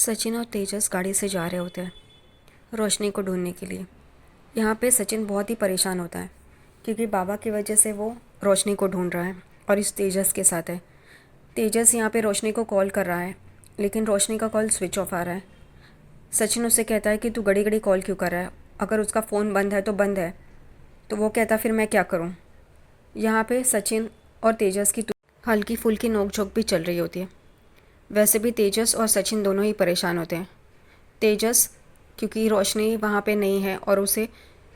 सचिन और तेजस गाड़ी से जा रहे होते हैं रोशनी को ढूंढने के लिए। यहाँ पे सचिन बहुत ही परेशान होता है क्योंकि बाबा की वजह से वो रोशनी को ढूंढ रहा है और इस तेजस के साथ है। तेजस यहाँ पे रोशनी को कॉल कर रहा है लेकिन रोशनी का कॉल स्विच ऑफ आ रहा है। सचिन उससे कहता है कि तू घड़ी घड़ी कॉल क्यों कर रहा है, अगर उसका फ़ोन बंद है तो बंद है। तो वो कहता फिर मैं क्या करूँ। यहाँ पे सचिन और तेजस की हल्की फुल्की नोक झोंक भी चल रही होती है। वैसे भी तेजस और सचिन दोनों ही परेशान होते हैं। तेजस क्योंकि रोशनी वहाँ पे नहीं है और उसे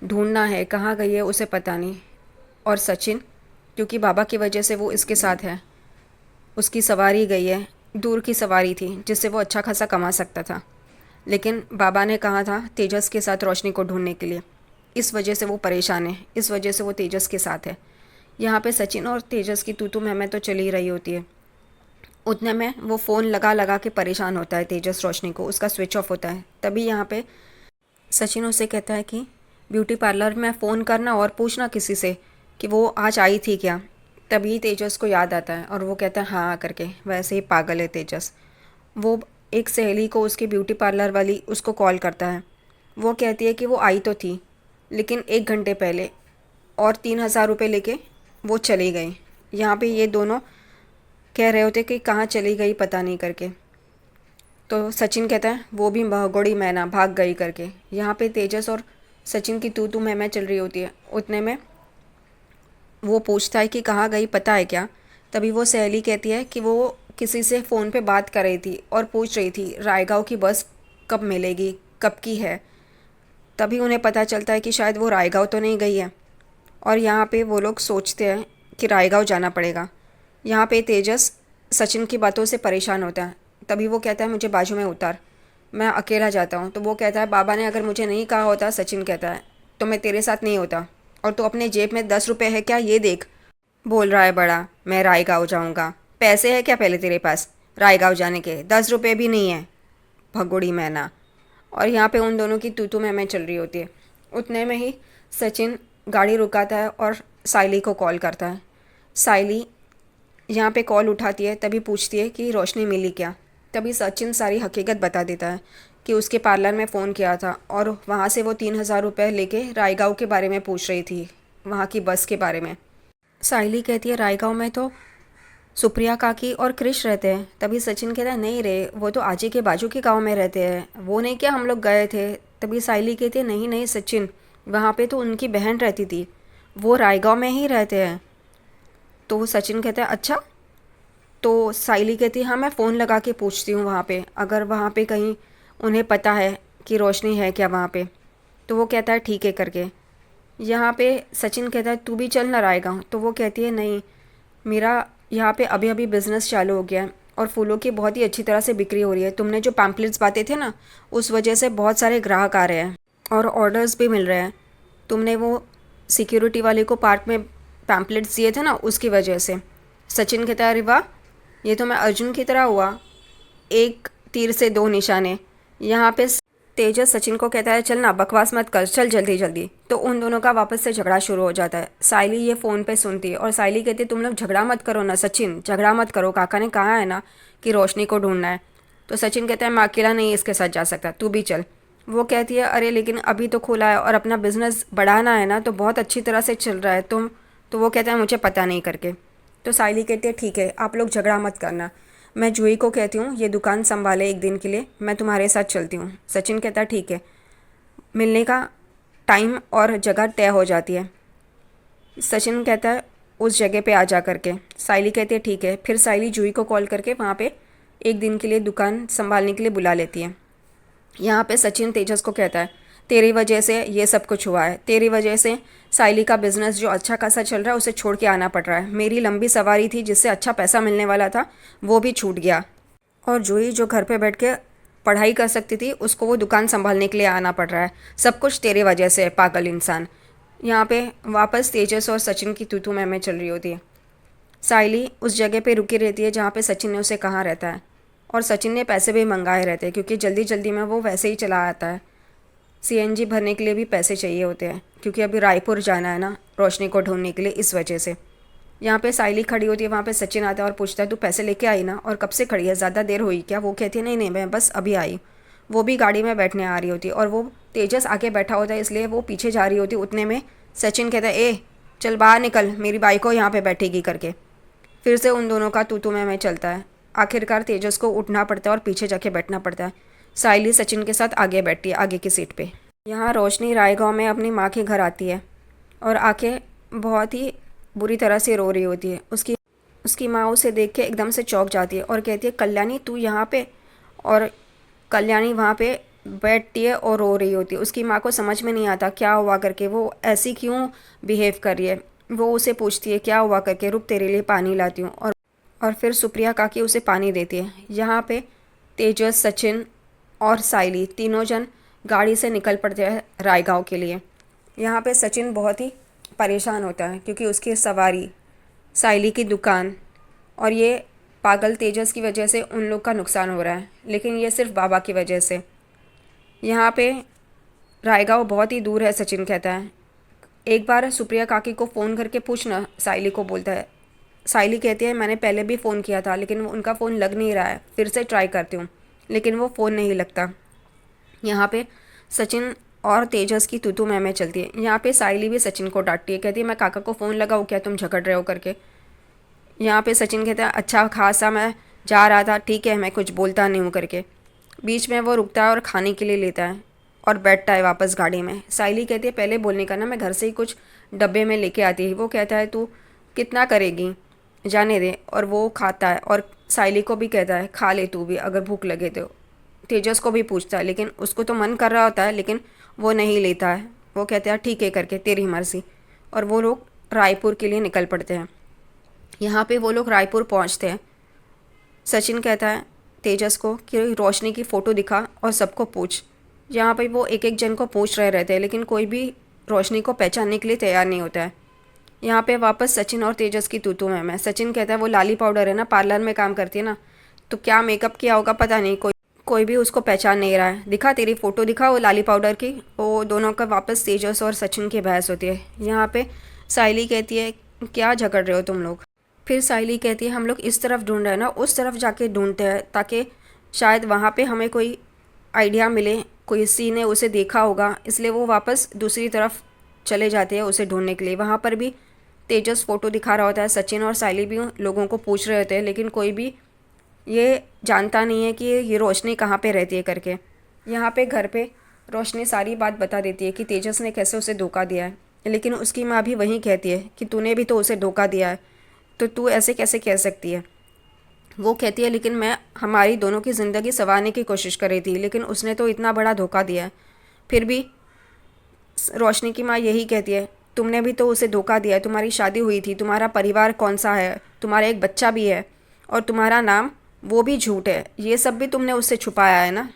ढूंढना है, कहाँ गई है उसे पता नहीं। और सचिन क्योंकि बाबा की वजह से वो इसके साथ है, उसकी सवारी गई है, दूर की सवारी थी जिससे वो अच्छा खासा कमा सकता था। लेकिन बाबा ने कहा था तेजस के साथ रोशनी को ढूंढने के लिए, इस वजह से वो परेशान है, इस वजह से वो तेजस के साथ है। यहाँ पे सचिन और तेजस की तू मैं तो चली रही होती है। उतने में वो फ़ोन लगा लगा के परेशान होता है तेजस रोशनी को, उसका स्विच ऑफ होता है। तभी यहाँ पे सचिन उसे कहता है कि ब्यूटी पार्लर में फ़ोन करना और पूछना किसी से कि वो आज आई थी क्या। तभी तेजस को याद आता है और वो कहता है हाँ करके। वैसे ही पागल है तेजस। वो एक सहेली को, उसकी ब्यूटी पार्लर वाली, उसको कॉल करता है। वो कहती है कि वो आई तो थी लेकिन 1 घंटे पहले, और 3,000 रुपये लेके वो चली गई। यहाँ पे ये दोनों कह रहे होते कि कहाँ चली गई पता नहीं करके। तो सचिन कहता है वो भी भगोड़ी मैना भाग गई करके। यहाँ पे तेजस और सचिन की तू मैं चल रही होती है। उतने में वो पूछता है कि कहाँ गई पता है क्या। तभी वो सहेली कहती है कि वो किसी से फ़ोन पे बात कर रही थी और पूछ रही थी रायगांव की बस कब मिलेगी, कब की है। तभी उन्हें पता चलता है कि शायद वो रायगांव तो नहीं गई है। और यहाँ पे वो लोग सोचते हैं कि रायगांव जाना पड़ेगा। यहाँ पे तेजस सचिन की बातों से परेशान होता है। तभी वो कहता है मुझे बाजू में उतार, मैं अकेला जाता हूँ। तो वो कहता है बाबा ने अगर मुझे नहीं कहा होता, सचिन कहता है, तो मैं तेरे साथ नहीं होता। और तो अपने जेब में 10 रुपये है क्या, ये देख। बोल रहा है बड़ा, मैं रायगांव जाऊँगा। पैसे है क्या पहले तेरे पास रायगांव जाने के? 10 रुपये भी नहीं है, भगोड़ी मैना। और यहाँ पे उन दोनों की तू मैं चल रही होती है। उतने में ही सचिन गाड़ी रुकाता है और साइली को कॉल करता है। साइली यहाँ पे कॉल उठाती है। तभी पूछती है कि रोशनी मिली क्या। तभी सचिन सारी हकीकत बता देता है कि उसके पार्लर में फ़ोन किया था और वहाँ से वो 3,000 रुपये लेके रायगांव के बारे में पूछ रही थी, वहाँ की बस के बारे में। साइली कहती है रायगांव में तो सुप्रिया काकी और क्रिश रहते हैं। तभी सचिन कहता है नहीं रे, वो तो आजी के बाजू के गांव में रहते हैं, वो नहीं क्या हम लोग गए थे। तभी साइली कहती है नहीं नहीं सचिन, वहाँ पे तो उनकी बहन रहती थी, वो रायगांव में ही रहते हैं। तो सचिन कहता है अच्छा। तो साइली कहती है हाँ मैं फ़ोन लगा के पूछती हूँ वहाँ पे, अगर वहाँ पे कहीं उन्हें पता है कि रोशनी है क्या वहाँ पे। तो वो कहता है ठीक है करके। यहाँ पे सचिन कहता है तू भी चल ना रायगांव। तो वो कहती है नहीं, मेरा यहाँ पे अभी अभी बिज़नेस चालू हो गया है और फूलों की बहुत ही अच्छी तरह से बिक्री हो रही है। तुमने जो पैम्पलेट्स बांटे थे ना, उस वजह से बहुत सारे ग्राहक आ रहे हैं और ऑर्डर्स भी मिल रहे हैं। तुमने वो सिक्योरिटी वाले को पार्क में पैम्पलेट्स दिए थे ना, उसकी वजह से। सचिन कहता है अरे वाह, ये तो मैं अर्जुन की तरह हुआ, एक तीर से दो निशाने। यहाँ पे तेजस सचिन को कहता है चल ना बकवास मत कर, चल जल्दी जल्दी। तो उन दोनों का वापस से झगड़ा शुरू हो जाता है। साइली ये फ़ोन पे सुनती है और साइली कहती है तुम लोग झगड़ा मत करो ना सचिन, झगड़ा मत करो, काका ने कहा है ना कि रोशनी को ढूंढना है। तो सचिन कहता है मैं अकेला नहीं इसके साथ जा सकता, तू भी चल। वो कहती है अरे लेकिन अभी तो खुला है और अपना बिजनेस बढ़ाना है ना, तो बहुत अच्छी तरह से चल रहा है तुम। तो वो कहता है मुझे पता नहीं करके। तो साइली कहती है ठीक है आप लोग झगड़ा मत करना, मैं जूही को कहती हूँ ये दुकान संभाले एक दिन के लिए, मैं तुम्हारे साथ चलती हूँ। सचिन कहता है ठीक है। मिलने का टाइम और जगह तय हो जाती है। सचिन कहता है उस जगह पे आ जा करके। साइली कहती है ठीक है। फिर साइली जूही को कॉल करके वहाँ पे एक दिन के लिए दुकान संभालने के लिए बुला लेती है। यहाँ पे सचिन तेजस को कहता है तेरी वजह से ये सब कुछ हुआ है, तेरी वजह से साइली का बिज़नेस जो अच्छा खासा चल रहा है उसे छोड़ के आना पड़ रहा है। मेरी लंबी सवारी थी जिससे अच्छा पैसा मिलने वाला था, वो भी छूट गया। और जूही जो घर पे बैठ के पढ़ाई कर सकती थी, उसको वो दुकान संभालने के लिए आना पड़ रहा है। सब कुछ तेरे वजह से है पागल इंसान। यहाँ पे वापस तेजस और सचिन की तू मैं चल रही होती है। साइली उस जगह पे रुकी रहती है जहाँ पे सचिन ने उसे कहा रहता है और सचिन ने पैसे भी मंगाए रहते हैं क्योंकि जल्दी जल्दी में वो वैसे ही चला आता है। सीएनजी भरने के लिए भी पैसे चाहिए होते हैं क्योंकि अभी रायपुर जाना है ना रोशनी को ढूंढने के लिए, इस वजह से। यहाँ पे साइली खड़ी होती है, वहाँ पे सचिन आता है और पूछता है तू पैसे लेके आई ना, और कब से खड़ी है, ज़्यादा देर हुई क्या? वो कहती है नहीं नहीं, मैं बस अभी आई। वो भी गाड़ी में बैठने आ रही होती है और वो तेजस आगे बैठा होता है, इसलिए वो पीछे जा रही होती है। उतने में सचिन कहता है ए चल बाहर निकल, मेरी बाइक को यहाँ पे बैठेगी करके। फिर से उन दोनों का तू मैं चलता है। आखिरकार तेजस को उठना पड़ता है और पीछे जाके बैठना पड़ता है। साइली सचिन के साथ आगे बैठती है, आगे की सीट पे। यहाँ रोशनी रायगांव में अपनी माँ के घर आती है और आके बहुत ही बुरी तरह से रो रही होती है। उसकी उसकी माँ उसे देख के एकदम से चौंक जाती है और कहती है कल्याणी तू यहाँ पे। और कल्याणी वहाँ पे बैठती है और रो रही होती है। उसकी माँ को समझ में नहीं आता क्या हुआ करके, वो ऐसी क्यों बिहेव कर रही है। वो उसे पूछती है क्या हुआ करके, रुक तेरे लिए पानी लाती हूँ। और फिर सुप्रिया काकी उसे पानी देती है। यहाँ पे तेजस, सचिन और साइली तीनों जन गाड़ी से निकल पड़ते हैं रायगांव के लिए। यहाँ पे सचिन बहुत ही परेशान होता है क्योंकि उसकी सवारी, साइली की दुकान और ये पागल तेजस की वजह से उन लोग का नुकसान हो रहा है, लेकिन ये सिर्फ बाबा की वजह से। यहाँ पे रायगांव बहुत ही दूर है, सचिन कहता है। एक बार सुप्रिया काकी को फ़ोन करके पूछना, साइली को बोलता है। साइली कहती है मैंने पहले भी फ़ोन किया था लेकिन उनका फ़ोन लग नहीं रहा है, फिर से ट्राई करती हूँ लेकिन वो फ़ोन नहीं लगता। यहाँ पे सचिन और तेजस की तू मैं चलती है। यहाँ पे साइली भी सचिन को डांटती है, कहती है मैं काका को फ़ोन लगाऊँ क्या, तुम झगड़ रहे हो करके। यहाँ पे सचिन कहता है अच्छा खासा मैं जा रहा था, ठीक है मैं कुछ बोलता नहीं हूँ करके। बीच में वो रुकता है और खाने के लिए लेता है और बैठता है वापस गाड़ी में। साइली कहती है पहले बोलने का ना, मैं घर से ही कुछ डब्बे में लेके आती है। वो कहता है तू कितना करेगी, जाने दे। और वो खाता है और साइली को भी कहता है खा ले तू भी अगर भूख लगे तो। तेजस को भी पूछता है लेकिन उसको तो मन कर रहा होता है लेकिन वो नहीं लेता है। वो कहता है ठीक है करके, तेरी मर्जी। और वो लोग रायपुर के लिए निकल पड़ते हैं। यहाँ पे वो लोग रायपुर पहुँचते हैं। सचिन कहता है तेजस को कि रोशनी की फ़ोटो दिखा और सबको पूछ। यहाँ पे वो एक एक जन को पूछ रहे रहते हैं लेकिन कोई भी रोशनी को पहचानने के लिए तैयार नहीं होता है। यहाँ पे वापस सचिन और तेजस की तू मैं। सचिन कहता है वो लाली पाउडर है ना, पार्लर में काम करती है ना, तो क्या मेकअप किया होगा पता नहीं, कोई भी उसको पहचान नहीं रहा है। दिखा तेरी फ़ोटो दिखा वो लाली पाउडर की। वो दोनों का वापस तेजस और सचिन की बहस होती है। यहाँ पे साइली कहती है क्या झगड़ रहे हो तुम लोग। फिर साइली कहती है हम लोग इस तरफ ढूंढ रहे हैं ना, उस तरफ जाके ढूंढते हैं ताकि शायद वहाँ पे हमें कोई आइडिया मिले, कोई सी ने उसे देखा होगा, इसलिए वो वापस दूसरी तरफ चले जाते हैं उसे ढूंढने के लिए। वहाँ पर भी तेजस फ़ोटो दिखा रहा होता है, सचिन और साइली भी लोगों को पूछ रहे होते हैं लेकिन कोई भी ये जानता नहीं है कि ये रोशनी कहाँ पे रहती है करके। यहाँ पे घर पे रोशनी सारी बात बता देती है कि तेजस ने कैसे उसे धोखा दिया है, लेकिन उसकी माँ भी वही कहती है कि तूने भी तो उसे धोखा दिया है, तो तू ऐसे कैसे कह सकती है। वो कहती है लेकिन मैं हमारी दोनों की ज़िंदगी संवारने की कोशिश कर रही थी लेकिन उसने तो इतना बड़ा धोखा दिया है। फिर भी रोशनी की माँ यही कहती है तुमने भी तो उसे धोखा दिया है, तुम्हारी शादी हुई थी, तुम्हारा परिवार कौन सा है, तुम्हारा एक बच्चा भी है और तुम्हारा नाम वो भी झूठ है, ये सब भी तुमने उससे छुपाया है ना।